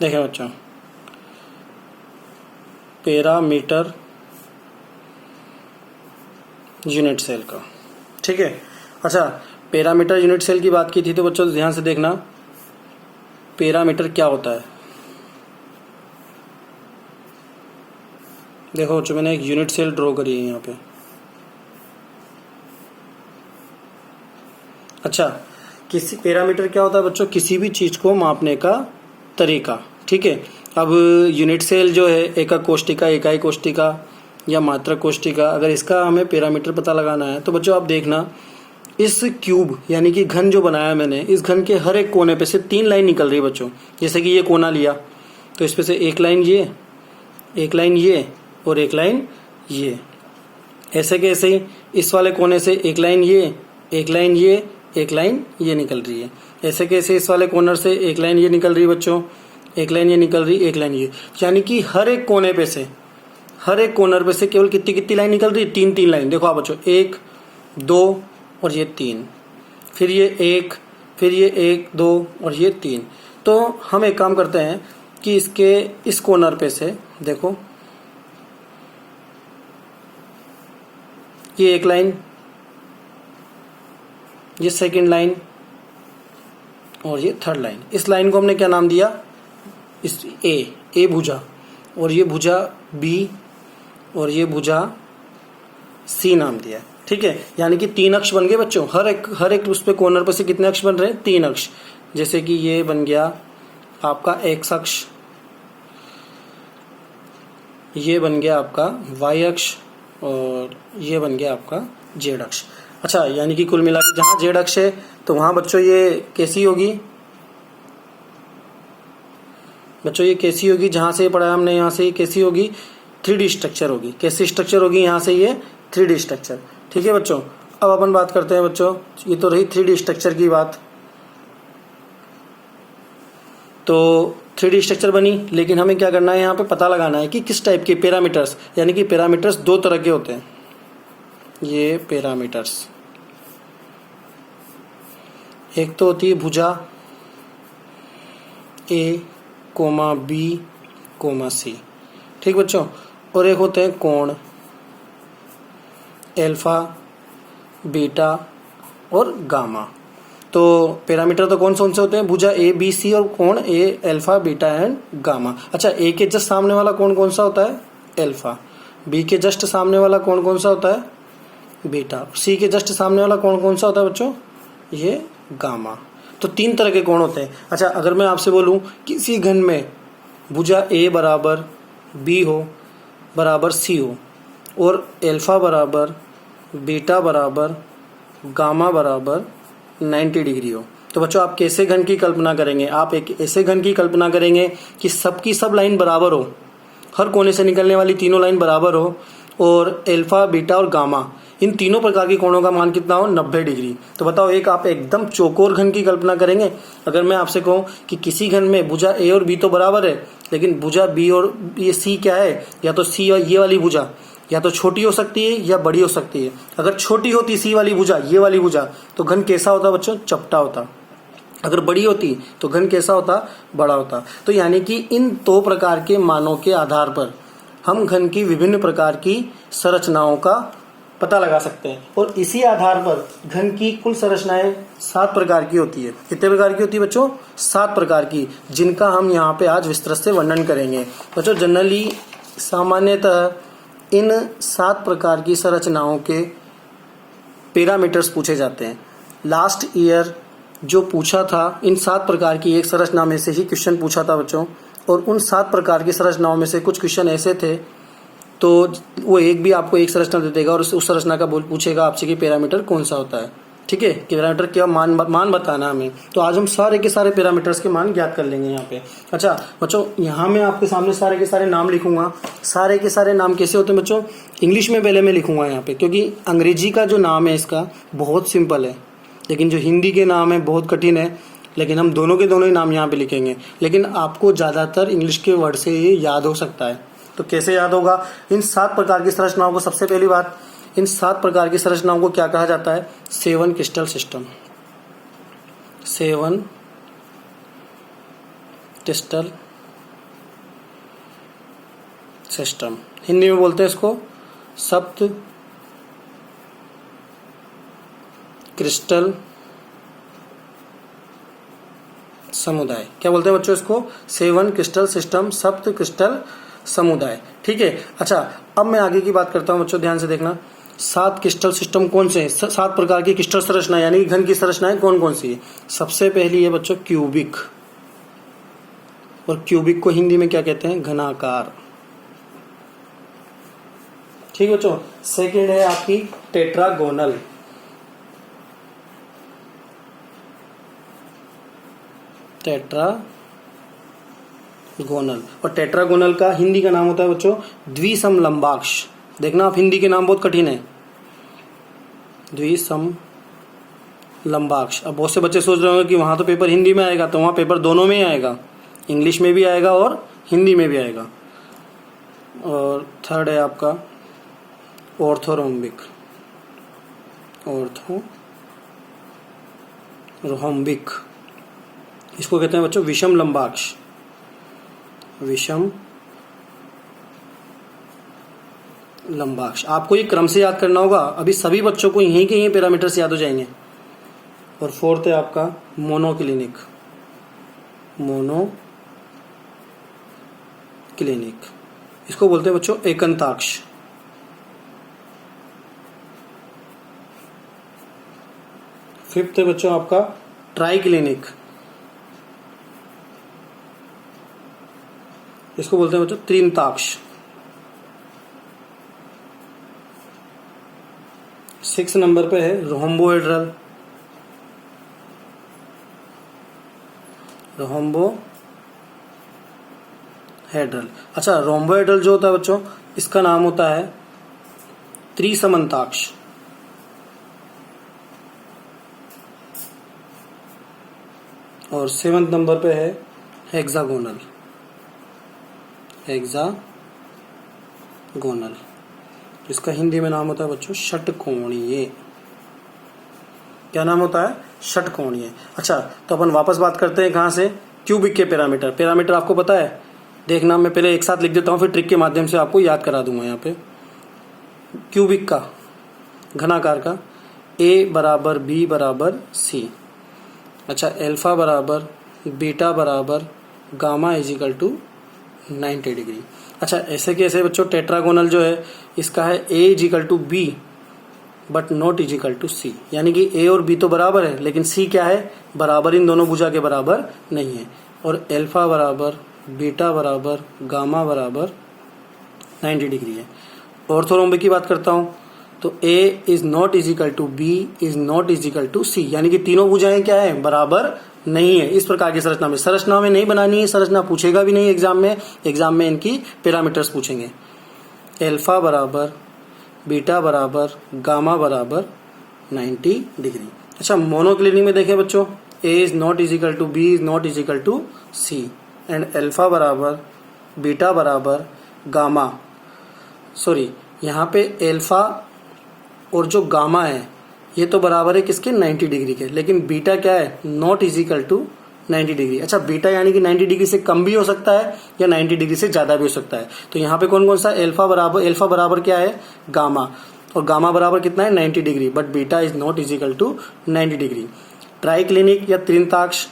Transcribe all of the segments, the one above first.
देखें बच्चों, parameter unit cell का, ठीक है। अच्छा, पैरामीटर यूनिट सेल की बात की थी तो बच्चों ध्यान से देखना, पैरामीटर क्या होता है। देखो बच्चों, मैंने एक यूनिट सेल ड्रॉ करी है यहाँ पे। अच्छा, किसी पैरामीटर क्या होता है बच्चों, किसी भी चीज को मापने का तरीका, ठीक है। अब यूनिट सेल जो है एकक कोष्टिका, इकाई कोष्टिका या मात्रक कोष्टिका, अगर इसका हमें पैरामीटर पता लगाना है तो बच्चों आप देखना, इस क्यूब यानी कि घन जो बनाया मैंने, इस घन के हर एक कोने पे से 3 लाइन निकल रही है बच्चों। जैसे कि ये कोना लिया तो इस पे से एक लाइन ये, एक लाइन ये और एक लाइन ये। ऐसे के ऐसे ही इस वाले कोने से एक लाइन ये, एक लाइन ये, एक लाइन ये निकल रही है। ऐसे कैसे इस वाले कॉर्नर से एक लाइन ये निकल रही है बच्चों, एक लाइन ये निकल रही, एक लाइन ये, यानी कि हर एक कोने पे से, हर एक कॉर्नर पे से केवल कितनी कितनी लाइन निकल रही है, 3 लाइन। देखो आप बच्चों, 1 2 और ये 3, फिर ये 1, फिर ये 1 2 और ये 3। तो हम एक काम करते हैं कि इसके इस कॉर्नर पे से देखो, ये एक लाइन, ये सेकंड लाइन और ये थर्ड लाइन। इस लाइन को हमने क्या नाम दिया, इस ए भुजा, और ये भुजा बी और ये भुजा सी नाम दिया, ठीक है। यानी कि 3 अक्ष बन गए बच्चों। हर एक उस पे कॉर्नर पे से कितने अक्ष बन रहे हैं, 3 अक्ष। जैसे कि ये बन गया आपका एक्स अक्ष, ये बन गया आपका वाई अक्ष और ये बन गया आपका जेड अक्ष। अच्छा, यानी कि कुल मिला के जहां जेड अक्ष है तो वहां बच्चों ये कैसी होगी, बच्चों ये कैसी होगी, जहां से पढ़ा हमने यहाँ से ये कैसी होगी, 3D स्ट्रक्चर होगी। कैसी स्ट्रक्चर होगी, यहाँ से ये 3D स्ट्रक्चर, ठीक है बच्चों। अब अपन बात करते हैं बच्चों, ये तो रही 3D स्ट्रक्चर की बात। तो 3D स्ट्रक्चर बनी, लेकिन हमें क्या करना है, यहाँ पे पता लगाना है कि किस टाइप के पैरामीटर्स, यानी कि पैरामीटर्स 2 तरह के होते हैं। ये पैरामीटर्स, एक तो होती है भुजा ए कोमा बी कोमा सी, ठीक बच्चों, और एक होते हैं कोण एल्फा बीटा और गामा। तो पैरामीटर तो कौन से होते हैं, भुजा ए बी सी और कोण ए एल्फा बीटा एंड गामा। अच्छा, ए के जस्ट सामने वाला कोण कौन सा होता है, एल्फा। बी के जस्ट सामने वाला कोण कौन सा होता है, बीटा। सी के जस्ट सामने वाला कोण कौन सा होता है बच्चों, ये गामा। तो 3 तरह के कोण होते हैं। अच्छा, अगर मैं आपसे बोलूं किसी घन में भुजा ए बराबर बी हो बराबर सी हो और एल्फा बराबर बीटा बराबर गामा बराबर 90 डिग्री हो, तो बच्चों आप कैसे घन की कल्पना करेंगे, आप एक ऐसे घन की कल्पना करेंगे कि सबकी सब लाइन बराबर हो, हर कोने से निकलने वाली तीनों लाइन बराबर हो और एल्फा बीटा और गामा इन तीनों प्रकार के कोणों का मान कितना हो, 90 डिग्री। तो बताओ, एक आप एकदम चौकोर घन की कल्पना करेंगे। अगर मैं आपसे कहूं कि किसी घन में भुजा ए और बी तो बराबर है, लेकिन भुजा बी और ये सी क्या है, या तो सी और ये वाली भुजा या तो छोटी हो सकती है या बड़ी हो सकती है। अगर छोटी होती सी वाली भुजा, ये वाली भुजा, तो घन कैसा होता बच्चों, चपटा होता। अगर बड़ी होती तो घन कैसा होता, बड़ा होता। तो यानी कि इन 2 प्रकार के मानों के आधार पर हम घन की विभिन्न प्रकार की संरचनाओं का पता लगा सकते हैं, और इसी आधार पर घन की कुल संरचनाएं 7 प्रकार की होती है। कितने प्रकार की होती है बच्चों, 7 प्रकार की, जिनका हम यहाँ पे आज विस्तृत से वर्णन करेंगे बच्चों। जनरली सामान्यतः इन 7 प्रकार की संरचनाओं के पैरामीटर्स पूछे जाते हैं। लास्ट ईयर जो पूछा था, इन 7 प्रकार की एक संरचना में से ही क्वेश्चन पूछा था बच्चों, और उन 7 प्रकार की संरचनाओं में से कुछ क्वेश्चन ऐसे थे, तो वो एक भी आपको एक संरचना दे देगा और उस संरचना का पूछेगा आपसे कि पैरामीटर कौन सा होता है, ठीक है, कि पैरामीटर क्या मान बताना हमें। तो आज हम सारे के सारे पैरामीटर्स के मान ज्ञात कर लेंगे यहाँ पे। अच्छा बच्चों, यहाँ मैं आपके सामने सारे के सारे नाम लिखूंगा। सारे के सारे नाम कैसे होते हैं बच्चों, इंग्लिश में पहले मैं लिखूंगा यहाँ पे, क्योंकि अंग्रेजी का जो नाम है इसका बहुत सिंपल है, लेकिन जो हिंदी के नाम है बहुत कठिन है। लेकिन हम दोनों के दोनों ही नाम यहाँ पे लिखेंगे, लेकिन आपको ज्यादातर इंग्लिश के वर्ड से ये याद हो सकता है। तो कैसे याद होगा, इन 7 प्रकार की संरचनाओं को, सबसे पहली बात, इन 7 प्रकार की संरचनाओं को क्या कहा जाता है, 7 crystal system. 7 crystal system, Hindi में बोलते हैं इसको सप्त क्रिस्टल समुदाय। क्या बोलते हैं बच्चों इसको? 7 क्रिस्टल सिस्टम, सप्त क्रिस्टल समुदाय। ठीक है। अच्छा, अब मैं आगे की बात करता हूं बच्चों, ध्यान से देखना। 7 क्रिस्टल सिस्टम कौन से हैं? 7 प्रकार की क्रिस्टल संरचना यानी घन की संरचनाएं कौन कौन सी है? सबसे पहली है बच्चों क्यूबिक, और क्यूबिक को हिंदी में क्या कहते हैं? घनाकार। ठीक बच्चों। सेकेंड है आपकी टेट्रागोनल, टेट्रागोनल, और टेट्रागोनल का हिंदी का नाम होता है बच्चों द्विसम लंबाक्ष। देखना आप, हिंदी के नाम बहुत कठिन है, द्विसम लंबाक्ष। अब बहुत से बच्चे सोच रहे होंगे कि वहां तो पेपर हिंदी में आएगा, तो वहां पेपर दोनों में ही आएगा, इंग्लिश में भी आएगा और हिंदी में भी आएगा। और थर्ड है आपका ऑर्थोरोम्बिक, ऑर्थोरोम्बिक, इसको कहते हैं बच्चों विषम लंबाक्ष, विषम लंबाक्ष। आपको ये क्रम से याद करना होगा, अभी सभी बच्चों को यहीं के यहीं पैरामीटर्स याद हो जाएंगे। और फोर्थ है आपका मोनोक्लिनिक, मोनोक्लिनिक, इसको बोलते हैं बच्चों एकंताक्ष। फिफ्थ है बच्चों आपका ट्राइक्लिनिक, इसको बोलते हैं बच्चों त्रिंताक्ष। 6 नंबर पे है रोम्बोहेड्रल, रोम्बोहेड्रल। अच्छा, रोम्बोहेड्रल जो होता है बच्चों, इसका नाम होता है त्रिसमन्ताक्ष। और 7 नंबर पे है हेक्सागोनल, हेक्सागोनल, इसका हिंदी में नाम होता है बच्चों षटकोणीय। क्या नाम होता है? षटकोणीय। अच्छा, तो अपन वापस बात करते हैं कहां से? क्यूबिक के पैरामीटर। पैरामीटर आपको पता है, देखना मैं पहले एक साथ लिख देता हूं, फिर ट्रिक के माध्यम से आपको याद करा दूंगा। यहाँ पे क्यूबिक का, घनाकार का, ए बराबर बी बराबर सी। अच्छा, एल्फा बराबर बीटा बराबर गामा इजिकल टू 90 डिग्री। अच्छा, ऐसे कैसे बच्चों? टेट्रागोनल जो है इसका है a equal to b but not equal to c, यानी कि ए और बी तो बराबर है लेकिन सी क्या है? बराबर इन दोनों भुजा के बराबर नहीं है। और एल्फा बराबर बीटा बराबर गामा बराबर 90 डिग्री है। ऑर्थोरोम्बिक की बात करता हूं तो a is not equal to B is not equal to c, यानी कि तीनों भुजाएं क्या है? बराबर नहीं है। इस प्रकार की संरचना में नहीं बनानी है, संरचना पूछेगा भी नहीं एग्जाम में इनकी पैरामीटर्स पूछेंगे। एल्फा बराबर बीटा बराबर गामा बराबर 90 डिग्री। अच्छा, मोनोक्लिनिक में देखें बच्चों, a is not equal to B is not equal to c, and alpha बराबर बीटा बराबर गामा, सॉरी यहाँ पे एल्फा और जो गामा है ये तो बराबर है किसके? 90 डिग्री के, लेकिन बीटा क्या है? Not equal to 90 degree. अच्छा, बीटा यानी कि 90 डिग्री से कम भी हो सकता है या 90 डिग्री से ज्यादा भी हो सकता है। तो यहाँ पे कौन कौन सा? एल्फा बराबर क्या है? गामा, और गामा बराबर कितना है? 90 degree, but beta is not equal to 90 degree. Triclinic या त्रिंताक्ष,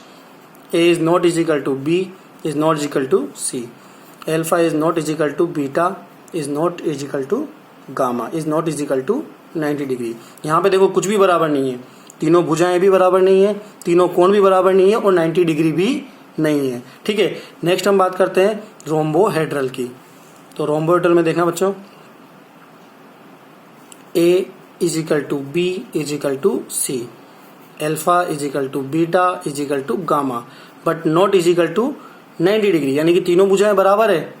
a is not equal to B is not equal to C, alpha is not equal to beta is not equal to gamma is not equal to 90 degree. यहाँ पे देखो कुछ भी बराबर नहीं है, तीनों भुजाएं भी बराबर नहीं है, तीनों कोण भी बराबर नहीं है और 90 डिग्री भी नहीं है। ठीक है, नेक्स्ट हम बात करते हैं रोम्बोहेड्रल की। तो रोम्बोहेड्रल में देखना बच्चों, a equal to B equal to C, alpha equal to beta equal to gamma, but not equal to 90 degree, यानी कि तीनों भुजाएं बराबर है,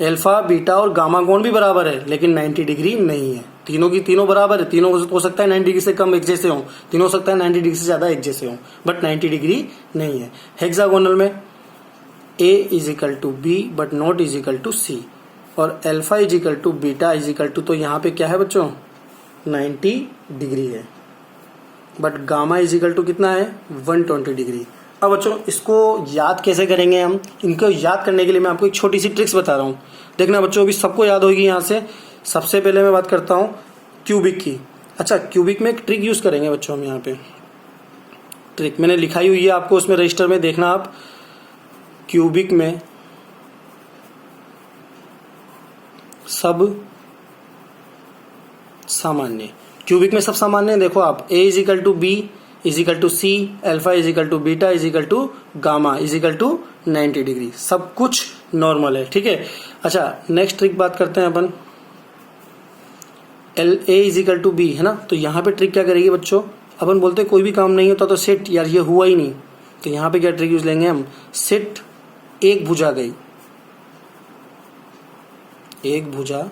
एल्फा बीटा और गामा कोण भी बराबर है, लेकिन 90 डिग्री नहीं है। तीनों की तीनों बराबर है, तीनों हो सकता है 90 डिग्री से कम एक जैसे हो, तीनों हो सकता है 90 डिग्री से ज्यादा एक जैसे हो, बट 90 डिग्री नहीं है। हेक्सागोनल में a equal to b but not equal to c, और alpha equal to beta equal to, तो यहाँ पे क्या है बच्चों? 90 डिग्री है, बट गामा इजिकल टू कितना है? 120 डिग्री। अब बच्चों इसको याद कैसे करेंगे हम, इनको याद करने के लिए मैं आपको एक छोटी सी ट्रिक्स बता रहा हूँ। देखना बच्चों, अभी सबको याद होगी यहाँ से। सबसे पहले मैं बात करता हूँ क्यूबिक की। अच्छा, क्यूबिक में एक ट्रिक यूज करेंगे बच्चों हम। यहाँ पे ट्रिक मैंने लिखाई हुई है आपको, उसमें रजिस्टर में देखना आप। क्यूबिक में सब सामान्य, क्यूबिक में सब सामान्य देखो आप, a is equal to B is equal to C, alpha is equal to beta is equal to gamma is equal to 90 degree, सब कुछ नॉर्मल है, ठीक है। अच्छा, नेक्स्ट ट्रिक बात करते हैं अपन। एल a is equal to b है ना, तो यहाँ पे ट्रिक क्या करेगी बच्चों, अपन बोलते हैं कोई भी काम नहीं होता तो सेट, यार ये हुआ ही नहीं, तो यहाँ पे क्या ट्रिक यूज लेंगे हम, सेट एक भुजा गई, एक भुजा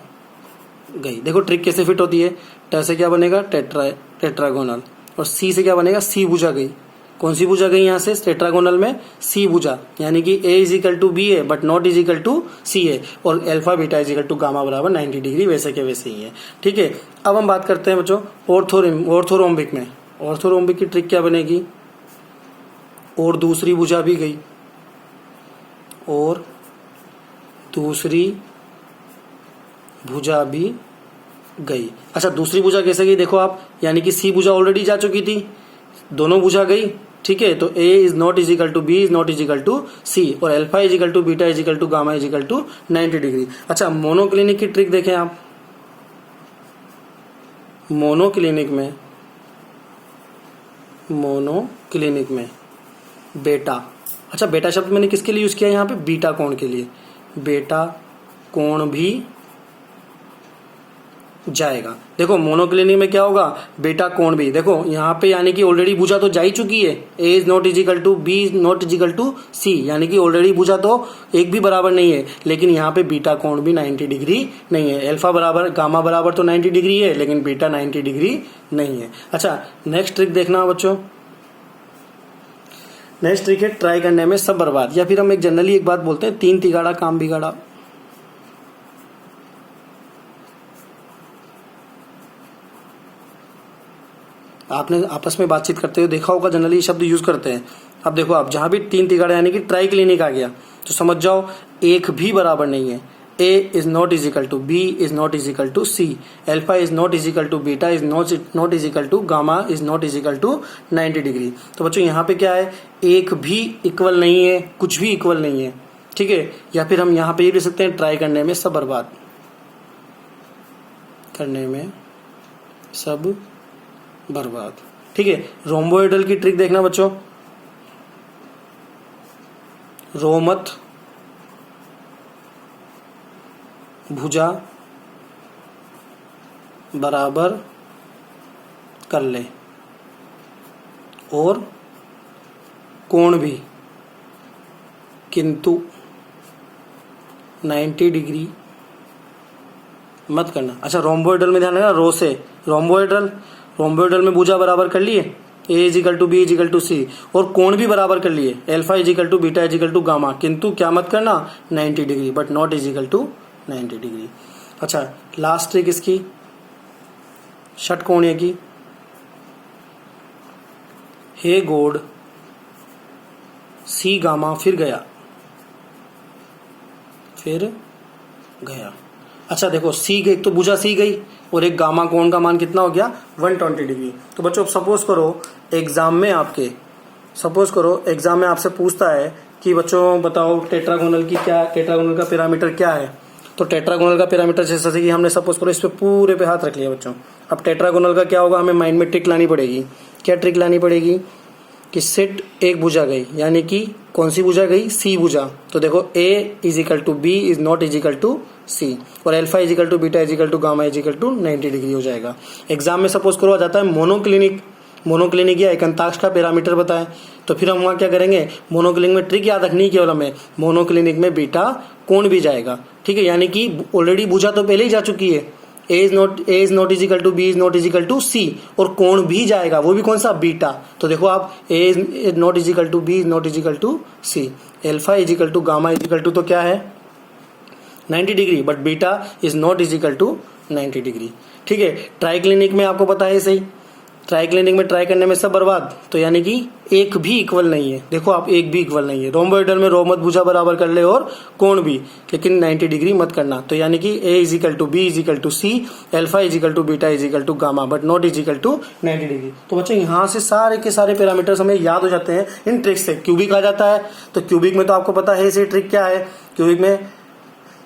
गई। देखो ट्रिक कैसे फिट होती है। ट से क्या बनेगा, टेट्रागोनल, और सी से क्या बनेगा, सी भुजा गई। कौन सी भुजा गई यहाँ से, टेट्रागोनल में सी भुजा, यानी कि a is equal to b है but not is equal to c है, और alpha beta is equal to gamma बराबर 90 डिग्री, वैसे के वैसे ही है, ठीक है। अब हम बात करते हैं बच्चों ऑर्थोरोम्बिक में। ऑर्थोरोम्बिक की ट्रिक क्या बनेगी, और दूसरी भुजा भी गई, और दूसरी भुजा भी गई। अच्छा, दूसरी भुजा कैसे गई देखो आप, यानी कि सी भुजा ऑलरेडी जा चुकी थी, दोनों भुजा गई, ठीक है। तो a is not is equal to B is not is equal to c, और alpha is equal to beta is equal to gamma is equal to 90 degree. अच्छा, मोनोक्लिनिक की ट्रिक देखें आप। मोनोक्लिनिक में बेटा, अच्छा बेटा शब्द मैंने किसके लिए यूज किया यहाँ पे, बीटा कोण के लिए। बेटा कोण भी जाएगा। देखो मोनोक्लिनिक में क्या होगा, बेटा कोण भी, देखो यहाँ पे यानी कि ऑलरेडी भुजा तो जा ही चुकी है, a is not is equal to B is not is equal to c, यानी कि ऑलरेडी भुजा तो एक भी बराबर नहीं है, लेकिन यहाँ पे बीटा कोण भी 90 डिग्री नहीं है। अल्फा बराबर गामा बराबर तो 90 डिग्री है, लेकिन बीटा 90 डिग्री नहीं है। अच्छा, नेक्स्ट ट्रिक देखना बच्चों। नेक्स्ट ट्रिक है ट्राई करने में सब बर्बाद, या फिर हम एक जनरली एक बात बोलते हैं, 3 तिगाड़ा काम बिगाड़ा। आपने आपस में बातचीत करते हुए देखा होगा, जनरली शब्द यूज करते हैं। अब देखो आप, जहां भी 3 तिगाड़ा यानी कि ट्राई क्लिनिक आ गया, तो समझ जाओ एक भी बराबर नहीं है। A is not is equal to B is not is equal to C, alpha is not is equal to beta is not is equal to gamma is not is equal to 90 degree. तो बच्चों यहाँ पे क्या है, एक भी equal नहीं है, कुछ भी इक्वल नहीं है, ठीक है। या फिर हम यहाँ पे ये भी सकते हैं, ट्राई करने में सब बर्बाद, करने में सब बर्बाद, ठीक है। रोम्बोइडल की ट्रिक देखना बच्चों। रोमत भुजा बराबर कर ले, और कोण भी, किंतु 90 डिग्री मत करना। अच्छा, रोम्बोइडल में ध्यान रखना, रो से रोम्बोइडल में भुजा बराबर कर लिए, a is equal to B is equal to c, और कोण भी बराबर कर लिए, alpha is equal to beta is equal to gamma, किंतु क्या मत करना, 90 degree, but not is equal to 90 degree. अच्छा, लास्ट ट्रिक इसकी षटकोणीय की। हे गॉड सी गामा फिर गया। अच्छा देखो, सी एक तो भुजा सी गई, और एक गामा कोण का मान कितना हो गया, 120 डिग्री। तो बच्चों सपोज करो एग्जाम में आपसे पूछता है कि बच्चों बताओ टेट्रागोनल का पैरामीटर क्या है। तो टेट्रागोनल का पैरामीटर जैसा कि हमने सपोज करो इस पे पूरे पे हाथ रख लिया बच्चों। अब टेट्रागोनल का क्या होगा, हमें माइंड में ट्रिक लानी पड़ेगी। क्या ट्रिक लानी पड़ेगी कि सेट एक भुजा गई, यानी कि कौन सी भुजा गई, सी भुजा। तो देखो a is equal to B is not is equal to c, और alpha is equal to beta is equal to gamma is equal to 90 degree हो जाएगा। एग्जाम में सपोज करो आ जाता है मोनोक्लिनिक या एकांताक्ष का पैरामीटर बताएं, तो फिर हम वहाँ क्या करेंगे, मोनोक्लिनिक में ट्रिक याद रखनी केवल हमें, मोनोक्लिनिक में बीटा कोण भी जाएगा, ठीक है। यानी कि ऑलरेडी भुजा तो पहले ही जा चुकी है, a is not is equal to B is not is equal to c, और कोण भी जाएगा, वो भी कौन सा, बीटा। तो देखो आप, a is not is equal to B is not is equal to C, alpha is equal to gamma is equal to तो क्या है 90 degree, but beta is not is equal to 90 degree, ठीक है। Try clinic में आपको पता है सही, ट्राइक्लिनिक में ट्राई करने में सब बर्बाद, तो यानी कि एक भी इक्वल नहीं है। देखो आप, एक भी इक्वल नहीं है। रोम्बोइडल में रो मत भुजा बराबर कर ले और कोण भी, लेकिन 90 डिग्री मत करना। तो यानी कि A equal to B equal to C, alpha equal to beta equal to gamma, but not equal to 90 degree. तो बच्चों यहाँ से सारे के सारे पैरामीटर्स हमें याद हो जाते हैं इन ट्रिक्स से। क्यूबिक आ जाता है, तो क्यूबिक में तो आपको पता है इसे ट्रिक क्या है। क्यूबिक में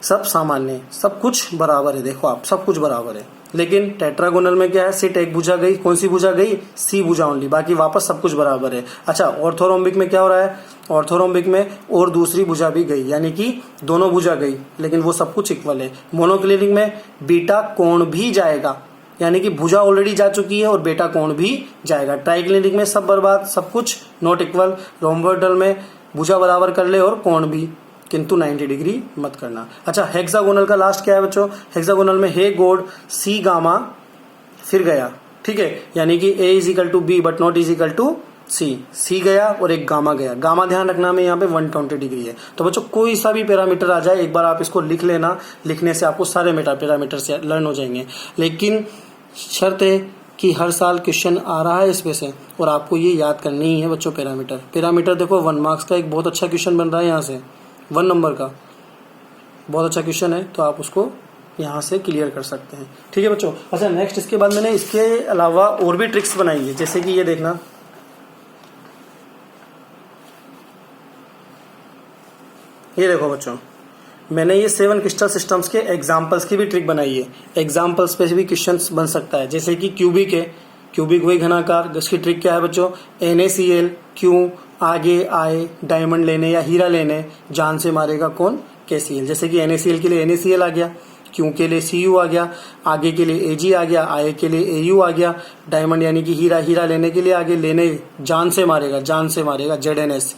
सब सामान्य है, सब कुछ बराबर है। देखो आप, सब कुछ बराबर है। लेकिन टेट्रागोनल में क्या है, सिर्फ एक भुजा गई। कौन सी भुजा गई? सी भुजा ओनली, बाकी वापस सब कुछ बराबर है। अच्छा, ऑर्थोरोम्बिक में क्या हो रहा है? ऑर्थोरोम्बिक में और दूसरी भुजा भी गई, यानी कि दोनों भुजा गई, लेकिन वो सब कुछ इक्वल है। मोनोक्लिनिक में बीटा कोण भी जाएगा, यानी कि भुजा ऑलरेडी जा चुकी है और बेटा कोण भी जाएगा। ट्राइक्लिनिक में सब बर्बाद, सब कुछ नॉट इक्वल। रोम्बोइडल में भुजा बराबर कर ले और कोण भी, किंतु 90 डिग्री मत करना। अच्छा, हेक्सागोनल का लास्ट क्या है बच्चों? हेक्सागोनल में हे गॉड सी गामा फिर गया, ठीक है, यानी कि A equal to b but not equal to c गया और एक गामा गया। गामा ध्यान रखना में यहाँ पे 120 डिग्री है। तो बच्चों कोई सा भी पैरामीटर आ जाए, एक बार आप इसको लिख लेना। लिखने से आपको सारे पैरामीटर से लर्न हो जाएंगे, लेकिन शर्त है कि हर साल क्वेश्चन आ रहा है इसमें से, और आपको ये याद करनी ही है बच्चों। पैरामीटर देखो 1 मार्क्स का एक बहुत अच्छा क्वेश्चन बन रहा है यहाँ से, 1 नंबर का बहुत अच्छा क्वेश्चन है, तो आप उसको यहाँ से क्लियर कर सकते हैं। ठीक है बच्चों। अच्छा, नेक्स्ट इसके बाद मैंने इसके अलावा और भी ट्रिक्स बनाई है, जैसे कि ये देखना, ये देखो बच्चों, मैंने ये 7 क्रिस्टल सिस्टम्स के एग्जाम्पल्स की भी ट्रिक बनाई है। एग्जाम्पल्स पे भी क्वेश्चन बन सकता है, जैसे कि क्यूबिक है, क्यूबिक वही घनाकार, जिसकी ट्रिक क्या है बच्चों? NaCl क्यों आगे आए डायमंड लेने या हीरा लेने, जान से मारेगा कौन? KCl। जैसे कि NaCl के लिए NaCl आ गया, क्यों के लिए Cu आ गया, आगे के लिए Ag आ गया, आए के लिए Au आ गया, डायमंड यानी कि हीरा लेने के लिए आगे लेने जान से मारेगा ZNS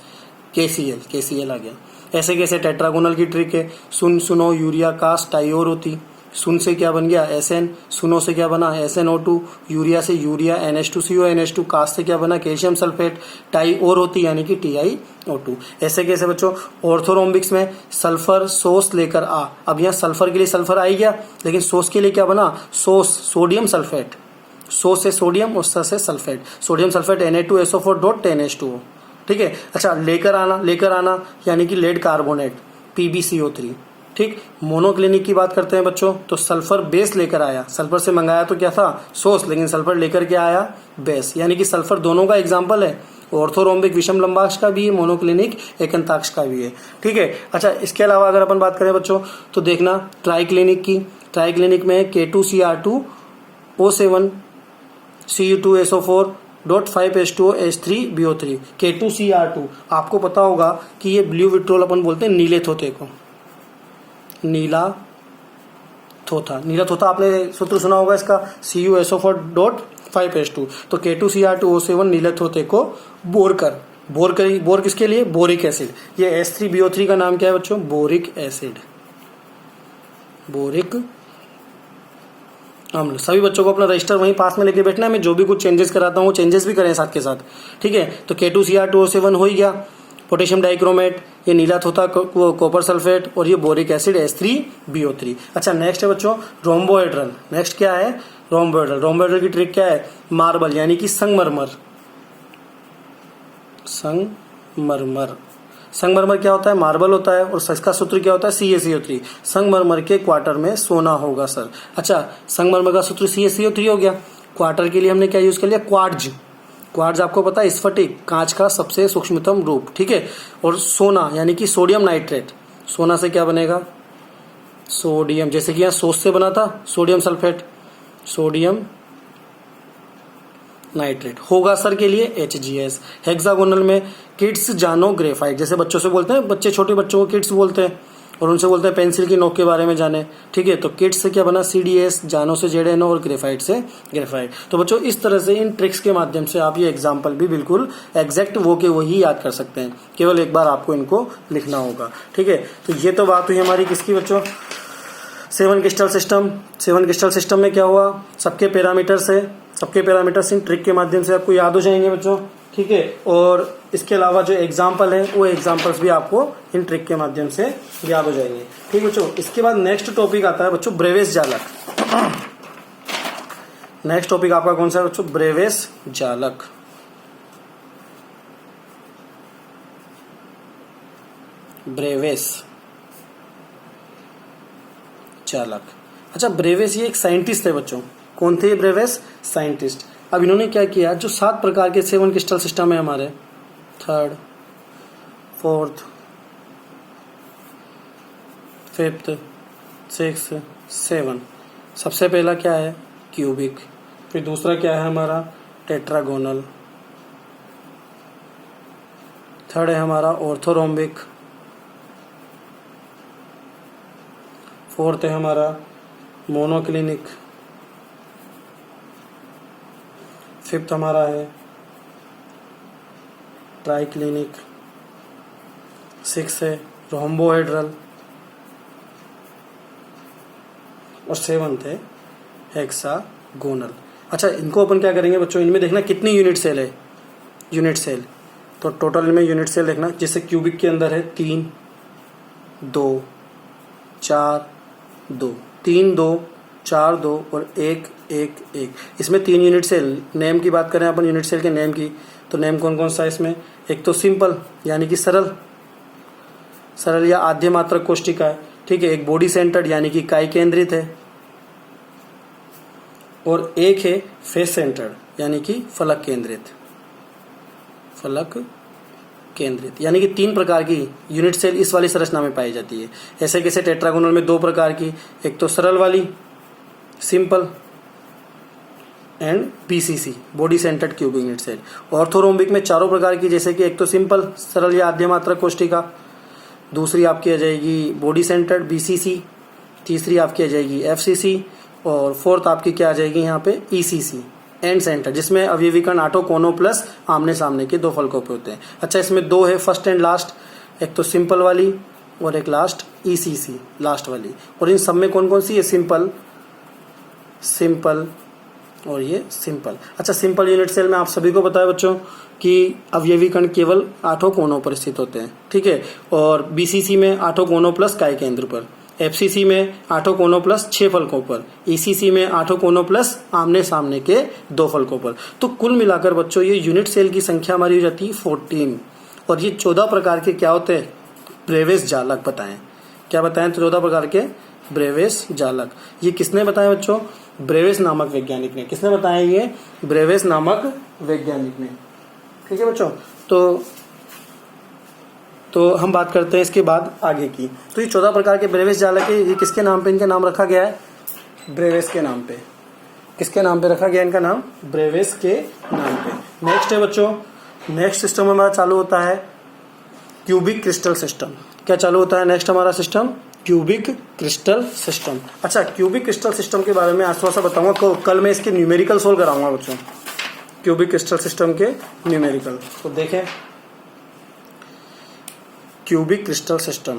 KCl आ गया। ऐसे कैसे टेट्रागोनल की ट्रिक है, सुनो यूरिया कास्ट टाइओर होती, सुन से क्या बन गया? SN, सुनो से क्या बना? SnO2, यूरिया से यूरिया NH2CO NH2, कास्ट से क्या बना? कैल्शियम सल्फेट, टाई और होती यानी कि TiO2। ऐसे कैसे बच्चों? ऑर्थोरोम्बिक्स में सल्फर सोस लेकर आ, अब यहाँ सल्फर के लिए सल्फर आ ही गया, लेकिन सोस के लिए क्या बना? सोडियम सल्फेट, सोस से सोडियम और स से sulphate, sodium sulphate Na2SO4 dot NH2O। ठीक है। अच्छा, लेकर आना यानी कि लेड कार्बोनेट PbCO3। ठीक। मोनोक्लिनिक की बात करते हैं बच्चों, तो सल्फर बेस लेकर आया, सल्फर से मंगाया तो क्या था? सोर्स, लेकिन सल्फर लेकर के आया बेस, यानी कि सल्फर दोनों का एग्जाम्पल है। ऑर्थोरोम्बिक विषम लंबाक्ष का भी है, मोनोक्लिनिक एकंताक्ष का भी है। ठीक है। अच्छा, इसके अलावा अगर अपन बात करें बच्चों, तो देखना ट्राइक्लिनिक की, ट्राइक्लिनिक में K2Cr2O7 Cu2SO4 .5H2O H3BO3 K2Cr2। आपको पता होगा कि ये ब्लू विट्रोल अपन बोलते हैं नीले थोथे को, नीला थोथा आपने सूत्र सुना होगा इसका, CuSO4 .5H2। तो K2Cr2O7 नीले थोथे को बोर किसके लिए? Boric acid. ये H3BO3 का नाम क्या है बच्चों? बोरिक एसिड, बोरिक अम्ल। सभी बच्चों को अपना रजिस्टर वहीं पास में लेके बैठना है, मैं जो भी कुछ चेंजेस कराता हूँ वो चेंजेस भी करें साथ के साथ। ठीक है। तो K2Cr2O7 हो ही गया, पोटेशियम डाइक्रोमेट, ये नीला थोथा कॉपर सल्फेट, और ये बोरिक एसिड H3BO3। अच्छा, नेक्स्ट है बच्चों रोम्बोहेड्रल। नेक्स्ट क्या है? रोम्बोहेड्रल। रोम्बोहेड्रल की ट्रिक क्या है? मार्बल यानी कि संगमरमर। संगमरमर क्या होता है? मार्बल होता है, और इसका सूत्र क्या होता है? CaCO3। संगमरमर के क्वार्टर में सोना होगा सर। अच्छा, संगमरमर का सूत्र CaCO3 हो गया। क्वार्टर के लिए हमने क्या यूज कर लिया? क्वार्ट्ज। क्वार्ट्ज आपको पता है स्फटिक, कांच का सबसे सूक्ष्मतम रूप। ठीक है। और सोना यानी कि सोडियम नाइट्रेट। सोना से क्या बनेगा? सोडियम, जैसे कि यहाँ सोस से बना था सोडियम सल्फेट, सोडियम नाइट्रेट होगा सर के लिए HGS। हेक्सागोनल में किड्स जानो ग्रेफाइट, जैसे बच्चों से बोलते हैं, बच्चे छोटे बच्चों को किड्स बोलते हैं, और उनसे बोलते हैं पेंसिल की नोक के बारे में जाने। ठीक है। तो किड्स से क्या बना? CDS, जानो से ZNO, और ग्रेफाइट से ग्रेफाइट। तो बच्चों इस तरह से इन ट्रिक्स के माध्यम से आप ये एग्जाम्पल भी बिल्कुल एग्जैक्ट वो के वही याद कर सकते हैं, केवल एक बार आपको इनको लिखना होगा। ठीक है। तो ये तो बात हुई हमारी किसकी बच्चों? 7 क्रिस्टल सिस्टम। 7 क्रिस्टल सिस्टम में क्या हुआ? सबके पैरामीटर्स इन ट्रिक के माध्यम से आपको याद हो जाएंगे बच्चों। ठीक है। और इसके अलावा जो एग्जाम्पल है वो एग्जाम्पल्स भी आपको इन ट्रिक के माध्यम से याद हो जाएंगे। ठीक बच्चों। इसके बाद नेक्स्ट टॉपिक आता है बच्चों ब्रेविस जालक। नेक्स्ट टॉपिक आपका कौन सा है बच्चों? ब्रेविस जालक। ब्रेविस जालक। अच्छा, ब्रेविस ये एक साइंटिस्ट है बच्चों। कौन थे ये ब्रेविस? साइंटिस्ट। अब इन्होंने क्या किया, जो 7 प्रकार के 7 क्रिस्टल सिस्टम है हमारे, 3rd, 4th, 5th, 6th, 7, सबसे पहला क्या है? क्यूबिक। फिर दूसरा क्या है हमारा? टेट्रागोनल। 3rd है हमारा ऑर्थोरोम्बिक। 4th है हमारा मोनोक्लिनिक। 5th हमारा है ट्राइक्लिनिक। 6th है रोम्बोहेड्रल और 7th है हेक्सागोनल। अच्छा, इनको अपन क्या करेंगे बच्चों, इनमें देखना कितनी यूनिट सेल है। यूनिट सेल तो टोटल इनमें यूनिट सेल देखना, जैसे क्यूबिक के अंदर है 3, 2, 4, 2, 3, 2, 4, 2 और 1, 1, 1। इसमें 3 यूनिट सेल। नेम की बात करें अपन यूनिट सेल के नेम की, तो नेम कौन कौन सा है इसमें? एक तो सिंपल यानी कि सरल, सरल या आद्य मात्रक कोष्टिका है, ठीक है। एक बॉडी सेंटर्ड यानी कि काई केंद्रित है, और एक है फेस सेंटर्ड यानी कि फलक केंद्रित। फलक केंद्रित यानी कि 3 प्रकार की यूनिट सेल इस वाली संरचना में पाई जाती है। ऐसे कैसे? टेट्रागोनल में 2 प्रकार की, एक तो सरल वाली simple and BCC body centred cubic unit cell. Orthorhombic में 4 प्रकार की, जैसे कि एक तो सिंपल सरल या आद्य मात्रक कोष्टिका, दूसरी आपकी आ जाएगी बॉडी सेंटर्ड बीसीसी, तीसरी आपकी आ जाएगी एफसीसी, और 4th आपकी क्या आ जाएगी यहाँ पे? ईसीसी एंड सेंटर, जिसमें अवयवीकरण आटो कोनो प्लस आमने सामने के 2 फलकों पे होते हैं। अच्छा, इसमें 2 है फर्स्ट एंड लास्ट, एक तो सिंपल वाली और एक लास्ट ईसीसी लास्ट वाली। और इन सब में कौन कौन सी है? सिंपल, सिंपल और ये सिंपल। अच्छा, सिंपल यूनिट सेल में आप सभी को पता है बच्चों कि अवयवीकरण केवल 8 कोनों पर स्थित होते हैं, ठीक है। और बीसीसी में 8 कोनों प्लस काय केंद्र पर, एफसीसी में 8 कोनों प्लस 6 फलकों पर, ईसीसी में 8 कोनों प्लस आमने सामने के 2 फलकों पर। तो कुल मिलाकर बच्चों ये यूनिट सेल की संख्या हमारी हो जाती है 14। और ये 14 प्रकार के क्या होते हैं? ब्रेविस जालक बताएं। क्या बताएं? 14 प्रकार के ब्रेविस जालक। ये किसने बताया बच्चों? ब्रेविस नामक वैज्ञानिक ने। किसने बताया? ये ब्रेविस नामक वैज्ञानिक ने, ठीक है बच्चों। तो हम बात करते हैं इसके बाद आगे की। तो ये 14 प्रकार के ब्रेविस जालक है, ये किसके नाम पे इनका नाम रखा गया है? ब्रेविस के नाम पे। किसके नाम पे रखा गया इनका नाम? ब्रेविस के नाम पे। नेक्स्ट है बच्चों, नेक्स्ट सिस्टम हमारा चालू होता है क्यूबिक क्रिस्टल सिस्टम। क्या चालू होता है नेक्स्ट हमारा सिस्टम? Cubic crystal system. अच्छा, क्यूबिक क्रिस्टल सिस्टम के बारे में आज थोड़ा सा बताऊंगा, कल मैं इसके न्यूमेरिकल सोल्व कराऊंगा बच्चों, क्यूबिक क्रिस्टल सिस्टम के न्यूमेरिकल। तो देखें cubic crystal system,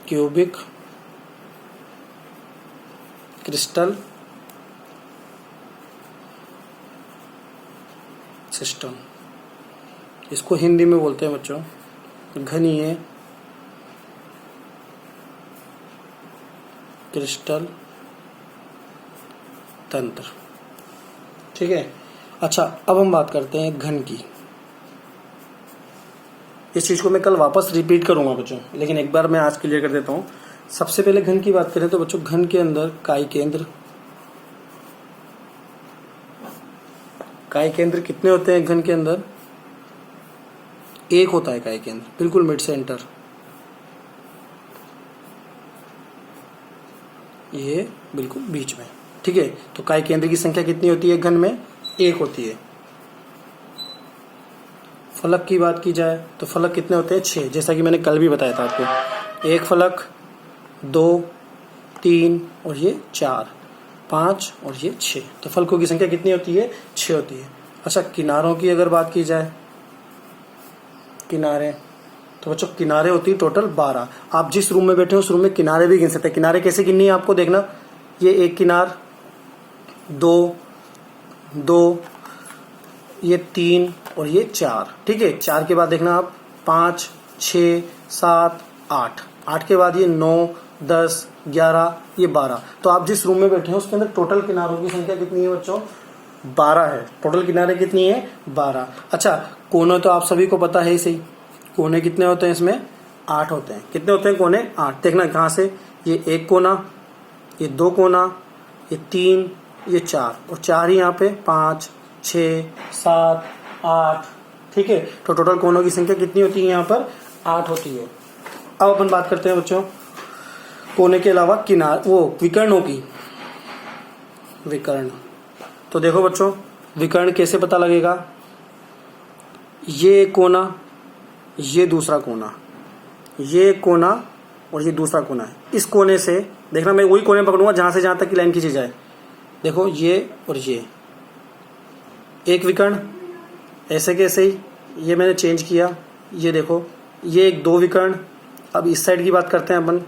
cubic crystal system, इसको हिंदी में बोलते हैं बच्चों घनीय क्रिस्टल तंत्र, ठीक है। अच्छा, अब हम बात करते हैं घन की। इस चीज को मैं कल वापस रिपीट करूंगा बच्चों, लेकिन एक बार मैं आज क्लियर कर देता हूं। सबसे पहले घन की बात करें तो बच्चों घन के अंदर काई केंद्र, काई केंद्र कितने होते हैं घन के अंदर? एक होता है काई केंद्र, बिल्कुल मिड सेंटर, ये बिल्कुल बीच में, ठीक है। तो काई केंद्र की संख्या कितनी होती है घन में? 1 होती है। फलक की बात की जाए तो फलक कितने होते हैं? 6, जैसा कि मैंने कल भी बताया था आपको। 1 फलक, 2, 3 और ये 4, 5 और ये 6। तो फलकों की संख्या कितनी होती है? 6 होती है। अच्छा, किनारों की अगर बात की जाए, किनारे, तो बच्चों किनारे होती है टोटल 12। आप जिस रूम में बैठे हो उस रूम में किनारे भी गिन सकते हैं। किनारे कैसे गिननी है आपको देखना, ये 1 किनार, 2, 2, ये 3 और ये 4, ठीक है। 4 के बाद देखना आप 5, 6, 7, 8, 8 के बाद ये 9, 10, 11, ये 12। तो आप जिस रूम में बैठे हैं उसके अंदर टोटल किनारों की संख्या कितनी है बच्चों? 12 है। टोटल किनारे कितनी है? 12। अच्छा, कोने तो आप सभी को पता है ही सही। कोने कितने होते हैं इसमें? 8 होते हैं। कितने होते हैं कोने? 8। देखना कहाँ से, ये 1 कोना, ये 2 कोना, ये 3, ये 4 और 4 ही यहाँ पे 5, 6, 7, 8। ठीक है, तो टोटल कोनों की संख्या कितनी होती है यहाँ पर? 8 होती है। अब अपन बात करते हैं बच्चों कोने के अलावा किनार वो विकर्णों की। विकर्ण, तो देखो बच्चों विकर्ण कैसे पता लगेगा? ये एक कोना, ये दूसरा कोना, ये एक कोना और ये दूसरा कोना है। इस कोने से देखना, मैं वही कोने पकड़ूंगा जहां से जहां तक की लाइन खींची जाए। देखो ये और ये एक विकर्ण, ऐसे कैसे ही ये मैंने चेंज किया। ये देखो ये एक 2 विकर्ण। अब इस साइड की बात करते हैं अपन,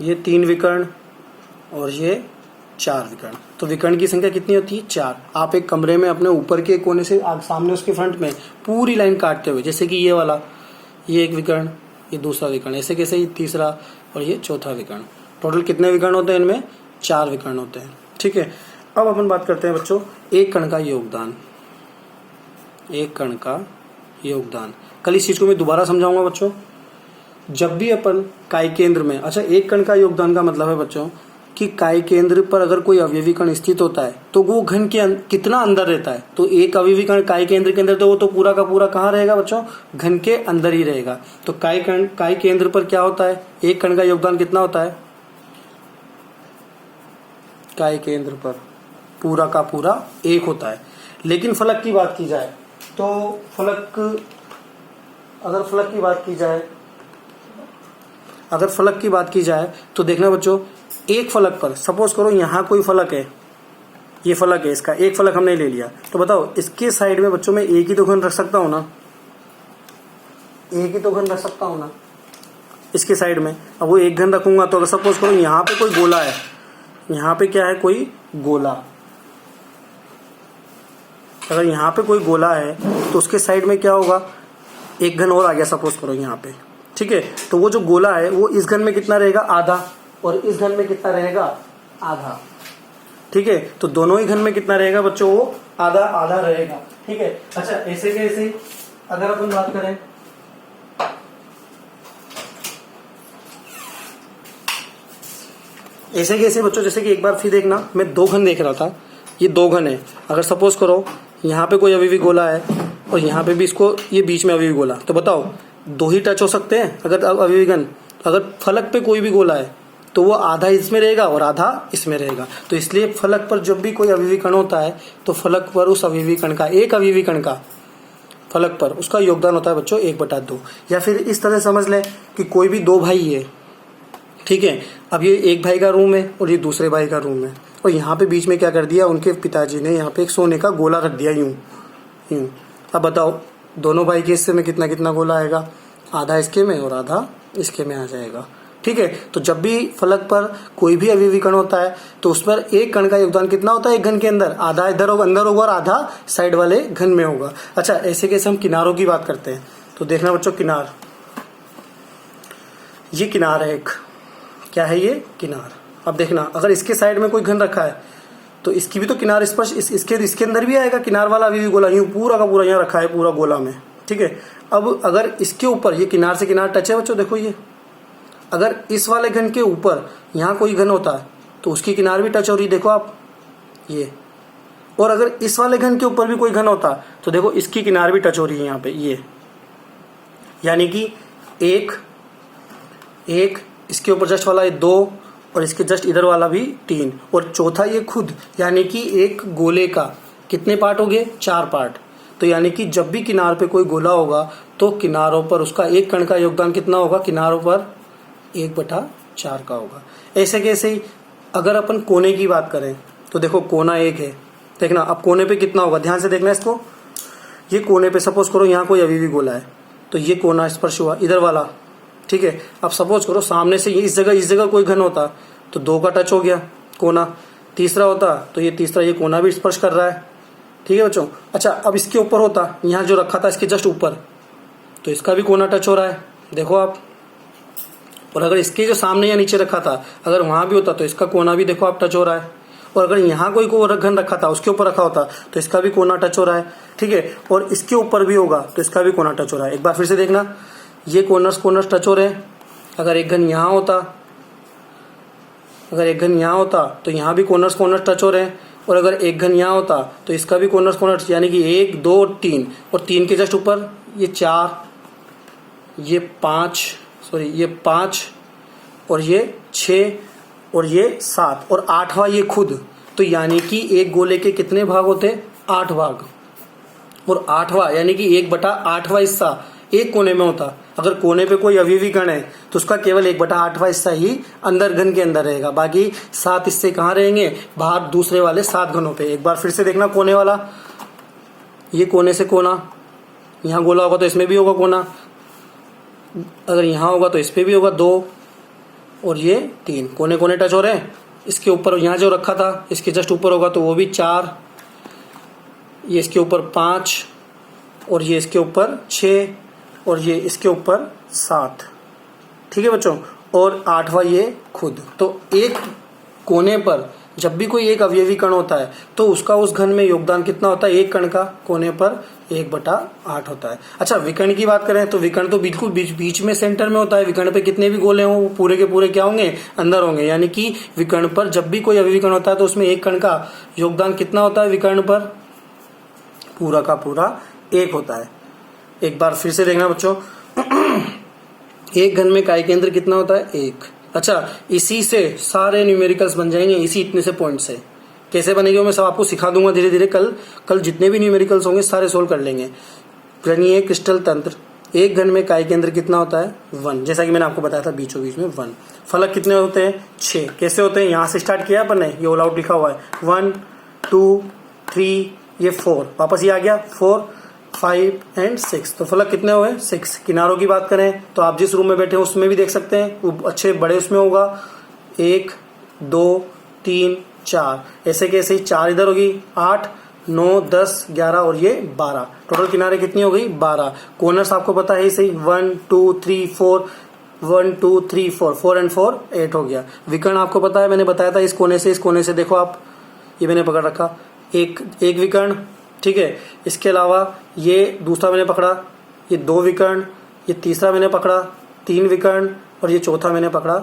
ये 3 विकर्ण और ये 4 विकर्ण। तो विकर्ण की संख्या कितनी होती है? 4। आप एक कमरे में अपने ऊपर के कोने से सामने उसके फ्रंट में पूरी लाइन काटते हुए, जैसे कि ये वाला, ये एक विकर्ण, ये दूसरा विकर्ण, ऐसे कैसे ही तीसरा और ये चौथा विकर्ण। टोटल कितने विकर्ण होते हैं इनमें? 4 विकर्ण होते हैं। ठीक है, अब अपन बात करते हैं बच्चों एक कण का योगदान। एक कण का योगदान, कल इस चीज को मैं दोबारा समझाऊंगा बच्चों। जब भी अपन काई केंद्र में, अच्छा एक कण का योगदान का मतलब है बच्चों कि काई केंद्र पर अगर कोई अवयवी कण स्थित होता है तो वो घन के कितना अंदर रहता है? तो एक अवयवी कण काई केंद्र के अंदर, तो वो तो पूरा का पूरा कहाँ रहेगा बच्चों? घन के अंदर ही रहेगा। तो काई केंद्र पर क्या होता है? एक कण का योगदान कितना होता है? काई केंद्र पर पूरा का पूरा 1 होता है। लेकिन फलक की बात की जाए तो अगर फलक की बात की जाए तो देखना बच्चों, एक फलक पर सपोज करो यहाँ कोई फलक है, ये फलक है, इसका एक फलक हमने ले लिया, तो बताओ इसके साइड में बच्चों मैं एक ही तो घन रख सकता हूँ ना? एक ही तो घन रख सकता हूँ ना इसके साइड में। अब वो एक घन रखूंगा तो अगर सपोज करो यहाँ पे कोई गोला है, यहाँ पे क्या है? कोई गोला। अगर यहाँ पे कोई गोला है तो उसके साइड में क्या होगा? एक घन और आ गया सपोज करो यहाँ पे। ठीक है, तो वो जो गोला है वो इस घन में कितना रहेगा? आधा, और इस घन में कितना रहेगा? आधा। ठीक है, तो दोनों ही घन में कितना रहेगा बच्चों? वो आधा आधा रहेगा। ठीक है, अच्छा ऐसे कैसे अगर अपन बात करें, ऐसे कैसे बच्चों, जैसे कि एक बार फिर देखना, मैं 2 घन देख रहा था, ये 2 घन है। अगर सपोज करो यहाँ पे कोई अवयवी गोला है और यहाँ पे भी इसको, ये बीच में अवयवी गोला, तो बताओ 2 ही टच हो सकते हैं अगर अवयवी घन। अगर फलक पे कोई भी गोला है तो वो आधा इसमें रहेगा और आधा इसमें रहेगा। तो इसलिए फलक पर जब भी कोई अवयवी कण होता है तो फलक पर उस अवयवी कण का, एक अवयवी कण का फलक पर उसका योगदान होता है बच्चों 1/2। या फिर इस तरह समझ लें कि कोई भी 2 भाई है। ठीक है, अब ये एक भाई का रूम है और ये दूसरे भाई का रूम है, और यहाँ पे बीच में क्या कर दिया, उनके पिताजी ने यहाँ पे एक सोने का गोला रख दिया, यूं यूं। अब बताओ दोनों भाई के हिस्से में कितना कितना गोला आएगा? आधा इसके में और आधा इसके में आ जाएगा। ठीक है, तो जब भी फलक पर कोई भी अवयवी कण होता है तो उस पर एक कण का योगदान कितना होता है? एक घन के अंदर आधा इधर होगा, अंदर होगा, और आधा साइड वाले घन में होगा। अच्छा ऐसे कैसे हम किनारों की बात करते हैं, तो देखना बच्चों किनार, ये किनार है एक, क्या है ये? किनार। अब देखना अगर इसके साइड में कोई घन रखा है तो इसकी भी तो किनार स्पर्श इसके अंदर भी आएगा किनार वाला अवयवी गोला, यूं पूरा का पूरा यहाँ रखा है पूरा गोला में। ठीक है, अब अगर इसके ऊपर ये किनार से किनार टच है बच्चों, देखो ये अगर इस वाले घन के ऊपर यहाँ कोई घन होता है तो उसकी किनार भी टच हो रही है, देखो आप ये। और अगर इस वाले घन के ऊपर भी कोई घन होता तो देखो इसकी किनार भी टच हो रही है यहाँ पे, ये। यानी कि एक इसके ऊपर जस्ट वाला 2 और इसके जस्ट इधर वाला भी 3 और चौथा ये खुद, यानी कि एक गोले का कितने पार्ट हो गए? 4 पार्ट। तो यानी कि जब भी किनार पे कोई गोला होगा तो किनारों पर उसका एक कण का योगदान कितना होगा? किनारों पर 1/4 का होगा। ऐसे कैसे ही अगर अपन कोने की बात करें तो देखो कोना 1 है, देखना अब कोने पे कितना होगा, ध्यान से देखना इसको। ये कोने पे सपोज करो यहाँ कोई अवयवी गोला है तो ये कोना स्पर्श हुआ इधर वाला। ठीक है, अब सपोज करो सामने से ये इस जगह कोई घन होता तो 2 का टच हो गया कोना, तीसरा होता तो ये तीसरा ये कोना भी स्पर्श कर रहा है। ठीक है बच्चों, अच्छा अब इसके ऊपर होता, यहाँ जो रखा था इसके जस्ट ऊपर, तो इसका भी कोना टच हो रहा है, देखो आप। और अगर इसके जो सामने या नीचे रखा था अगर वहां भी होता तो इसका कोना भी देखो आप टच हो रहा है, और अगर यहाँ कोई को घन रखा था उसके ऊपर रखा होता तो इसका भी कोना टच हो रहा है, ठीक है, और इसके ऊपर भी होगा तो इसका भी कोना टच हो रहा है। एक बार फिर से देखना, ये कॉर्नर्स टच हो रहे हैं। अगर एक घन यहाँ होता, अगर एक घन यहाँ होता तो यहाँ भी कॉर्नर्स टच हो रहे हैं, और अगर एक घन यहाँ होता तो इसका भी कॉर्नर्स यानी कि 1 2 3, और 3 के जस्ट ऊपर ये 4, ये 5, सॉरी ये 5, और ये 6, और ये 7, और 8वां ये खुद। तो यानी कि एक गोले के कितने भाग होते हैं? 8 भाग, और 8वां यानी कि 1/8वां हिस्सा एक कोने में होता। अगर कोने पे कोई अवयवी कण है तो उसका केवल 1/8वां हिस्सा ही अंदर घन के अंदर रहेगा, बाकी 7 हिस्से कहाँ रहेंगे? बाहर दूसरे वाले 7 घनों पे। एक बार फिर से देखना, कोने वाला, ये कोने से कोना, यहाँ गोला होगा तो इसमें भी होगा कोना, अगर यहाँ होगा तो इस पे भी होगा 2, और ये 3 कोने कोने टच हो रहे हैं। इसके ऊपर यहाँ जो रखा था इसके जस्ट ऊपर होगा तो वो भी 4, ये इसके ऊपर 5, और ये इसके ऊपर 6, और ये इसके ऊपर 7, ठीक है बच्चों, और 8वां ये खुद। तो एक कोने पर जब भी कोई एक अवयवी कण होता है तो उसका उस घन में योगदान कितना होता है? एक कण का कोने पर 1/8 होता है। अच्छा, विकर्ण की बात करें तो विकर्ण तो बिल्कुल बीच में सेंटर में होता है। विकर्ण पे कितने भी गोले हों वो पूरे के पूरे क्या होंगे? अंदर होंगे। यानी कि विकर्ण पर जब भी कोई अवयवी कण होता है तो उसमें एक कण का योगदान कितना होता है? विकर्ण पर पूरा का पूरा 1 होता है। एक बार फिर से देखना बच्चों, एक घन में इकाई केंद्र कितना होता है? 1। अच्छा, इसी से सारे न्यूमेरिकल्स बन जाएंगे, इसी इतने से पॉइंट से। कैसे बनेंगे वो मैं सब आपको सिखा दूंगा धीरे धीरे। कल जितने भी न्यूमेरिकल्स होंगे सारे सोल्व कर लेंगे। घनीय क्रिस्टल तंत्र, एक घन में इकाई केंद्र कितना होता है? 1, जैसा कि मैंने आपको बताया था बीचों बीच में 1। फलक कितने होते हैं? 6। कैसे होते हैं? यहाँ से स्टार्ट किया अपन ने, ये ऑल आउट लिखा हुआ है 1 2 3, ये 4, वापस ये आ गया 4 5 एंड 6। तो फलक कितने हुए? 6। किनारों की बात करें तो आप जिस रूम में बैठे हो उसमें भी देख सकते हैं, वो अच्छे बड़े उसमें होगा 1 2 3 4, ऐसे कैसे 4 इधर होगी, 8 9 10 11 और ये 12। टोटल किनारे कितनी हो गई? 12। कॉर्नर्स आपको पता है सही, 1 2 3 4, 1 2 3 4, 4 एंड 4 8 हो गया। विकर्ण आपको पता है, मैंने बताया था इस कोने से देखो आप, ये मैंने पकड़ रखा, एक विकर्ण, ठीक है। इसके अलावा ये दूसरा मैंने पकड़ा, ये 2 विकर्ण, ये तीसरा मैंने पकड़ा 3 विकर्ण, और ये चौथा मैंने पकड़ा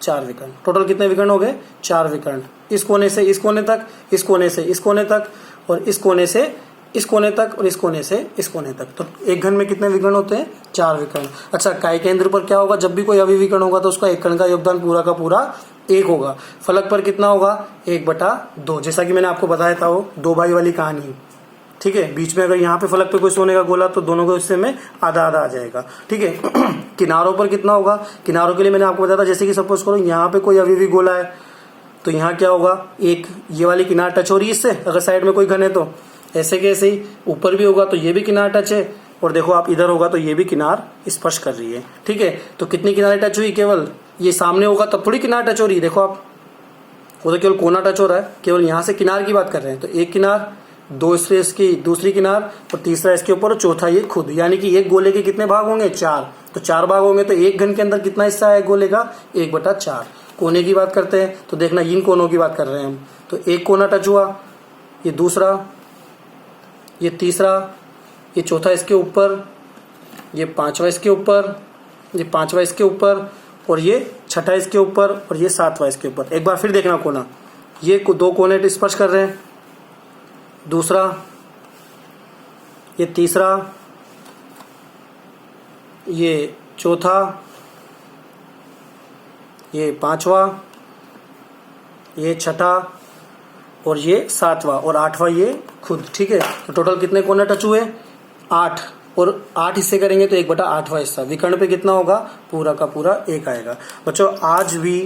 4 विकर्ण। टोटल कितने विकर्ण हो गए? 4 विकर्ण। इस कोने से इस कोने तक, इस कोने से इस कोने तक, और इस कोने से इस कोने तक, और इस कोने से इस कोने तक। तो एक घन में कितने विकर्ण होते हैं? 4 विकर्ण। अच्छा, इकाई केंद्र पर क्या होगा? जब भी कोई अवयवी विकर्ण होगा तो उसका एक कण का योगदान पूरा का पूरा 1 होगा। फलक पर कितना होगा? 1/2, जैसा कि मैंने आपको बताया था वो 2 भाई वाली कहानी, ठीक है। बीच में अगर यहाँ पे फलक पे कोई सोने का गोला तो दोनों के हिस्से में आधा आधा आ जाएगा, ठीक है। किनारों पर कितना होगा? किनारों के लिए मैंने आपको बताया था, जैसे कि सपोज करो यहाँ पे कोई अवयवी गोला है तो यहाँ क्या होगा? एक ये वाली किनार टच हो रही है इससे, अगर साइड में कोई घन है तो ऐसे के ऐसे ही ऊपर भी होगा तो ये भी किनार टच है, और देखो आप इधर होगा तो ये भी किनार स्पर्श कर रही है, ठीक है। तो कितनी किनारें टच हुई? केवल ये सामने होगा तब थोड़ी किनार टच हो रही है, देखो आप, वो तो केवल कोना टच हो रहा है, केवल यहाँ से किनार की बात कर रहे हैं। तो एक किनार, 2 इसकी दूसरी किनार, और तीसरा इसके ऊपर, और चौथा ये खुद। यानी कि एक गोले के कितने भाग होंगे? 4। तो 4 भाग होंगे तो एक घन के अंदर कितना हिस्सा है गोले का? 1/4। कोने की बात करते हैं तो देखना, इन कोनों की बात कर रहे हैं हम। तो एक कोना टच हुआ, ये दूसरा, ये तीसरा, ये चौथा इसके ऊपर, ये 5वां इसके ऊपर, ये 5वां इसके ऊपर, और ये 6ठा इसके ऊपर, और ये 7वां इसके ऊपर। एक बार फिर देखना कोना, ये 2 कोने स्पर्श कर रहे हैं, दूसरा, ये तीसरा, ये चौथा, ये 5वां, ये 6ठा, और ये 7वां, और 8वां ये खुद, ठीक है। तो टोटल कितने कोने टच हुए? 8, और 8 हिस्से करेंगे तो 1/8वां हिस्सा। विकर्ण पे कितना होगा? पूरा का पूरा 1 आएगा। बच्चों आज भी